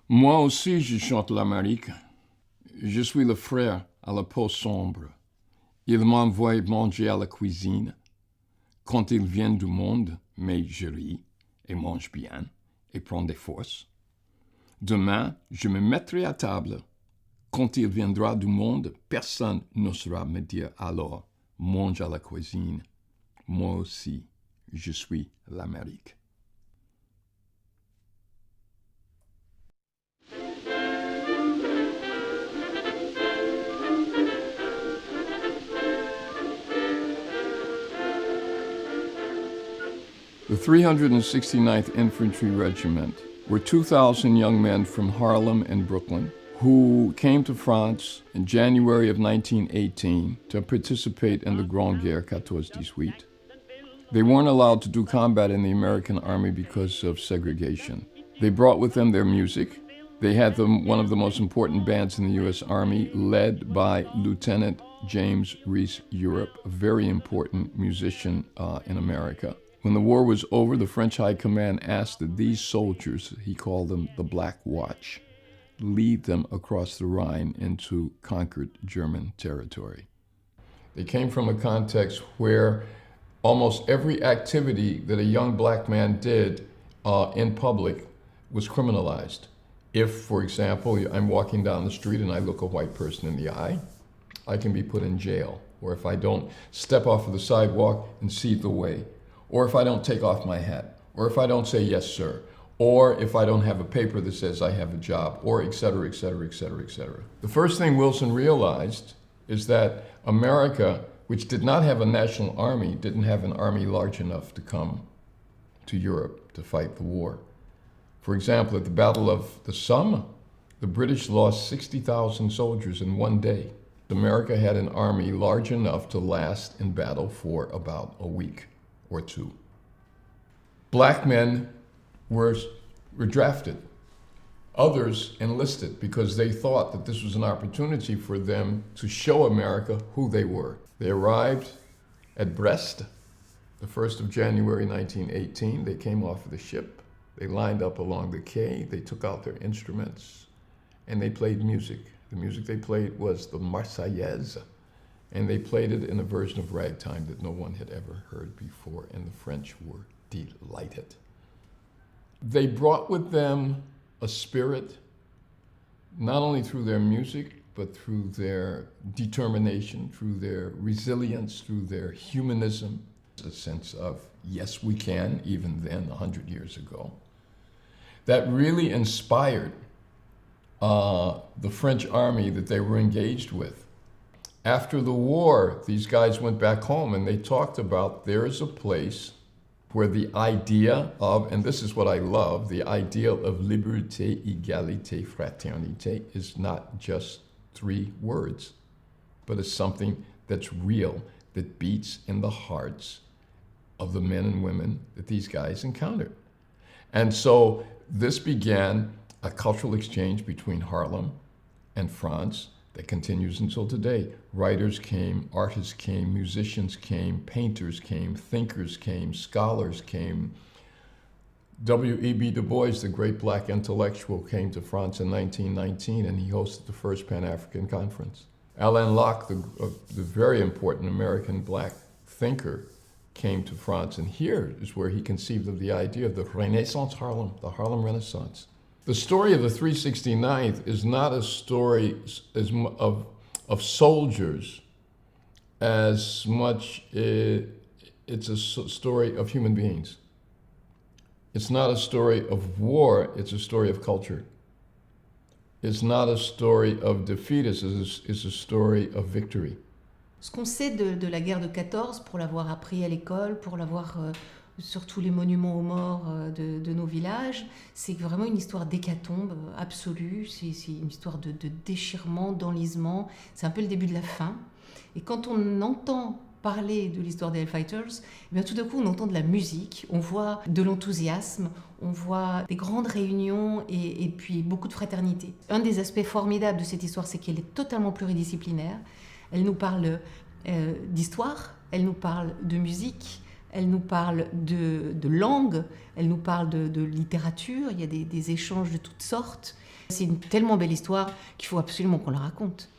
Moi aussi, je chante l'Amérique. Je suis le frère à la peau sombre. Il m'envoie manger à la cuisine. Quand il vient du monde, mais je ris et mange bien et prends des forces. Demain, je me mettrai à table. Quand il viendra du monde, personne n'osera me dire alors, mange à la cuisine. Moi aussi, je suis l'Amérique. The 369th Infantry Regiment were 2,000 young men from Harlem and Brooklyn who came to France in January of 1918 to participate in the Grande Guerre 14-18. They weren't allowed to do combat in the American Army because of segregation. They brought with them their music. They had one of the most important bands in the U.S. Army, led by Lieutenant James Reese Europe, a very important musician in America. When the war was over, the French High Command asked that these soldiers, he called them the Black Watch, lead them across the Rhine into conquered German territory. They came from a context where almost every activity that a young black man did in public was criminalized. If, for example, I'm walking down the street and I look a white person in the eye, I can be put in jail. Or if I don't step off of the sidewalk and see the way, or if I don't take off my hat, or if I don't say yes, sir, or if I don't have a paper that says I have a job, or et cetera, et cetera, et cetera, et cetera. The first thing Wilson realized is that America, which did not have a national army, didn't have an army large enough to come to Europe to fight the war. For example, at the Battle of the Somme, the British lost 60,000 soldiers in one day. America had an army large enough to last in battle for about a week or two. Black men were drafted. Others enlisted because they thought that this was an opportunity for them to show America who they were. They arrived at Brest, the 1st of January 1918. They came off of the ship. They lined up along the quay. They took out their instruments and they played music. The music they played was the Marseillaise, and they played it in a version of ragtime that no one had ever heard before, and the French were delighted. They brought with them a spirit, not only through their music, but through their determination, through their resilience, through their humanism, a sense of, yes, we can, even then, 100 years ago. That really inspired the French army that they were engaged with. After the war, these guys went back home and they talked about there is a place where the idea of, and this is what I love, the ideal of liberté, égalité, fraternité is not just 3 words, but it's something that's real, that beats in the hearts of the men and women that these guys encountered. And so this began a cultural exchange between Harlem and France that continues until today. Writers came, artists came, musicians came, painters came, thinkers came, scholars came. W.E.B. Du Bois, the great black intellectual, came to France in 1919 and he hosted the first Pan-African Conference. Alain Locke, the very important American black thinker, came to France, and here is where he conceived of the idea of the Renaissance Harlem, the Harlem Renaissance. The story of the 369th is not a story of soldiers as much it's a story of human beings. It's not a story of war, it's a story of culture. It's not a story of defeat, it's a story of victory. Ce qu'on sait de la guerre de 14, pour l'avoir appris à l'école, pour l'avoir sur tous les monuments aux morts de nos villages, c'est vraiment une histoire d'hécatombe absolue, c'est une histoire de déchirement, d'enlisement, c'est un peu le début de la fin. Et quand on entend parler de l'histoire des Hellfighters, eh bien tout d'un coup on entend de la musique, on voit de l'enthousiasme, on voit des grandes réunions et puis beaucoup de fraternité. Un des aspects formidables de cette histoire, c'est qu'elle est totalement pluridisciplinaire. Elle nous parle d'histoire, elle nous parle de musique, elle nous parle de langue, elle nous parle de littérature, il y a des échanges de toutes sortes. C'est une tellement belle histoire qu'il faut absolument qu'on la raconte.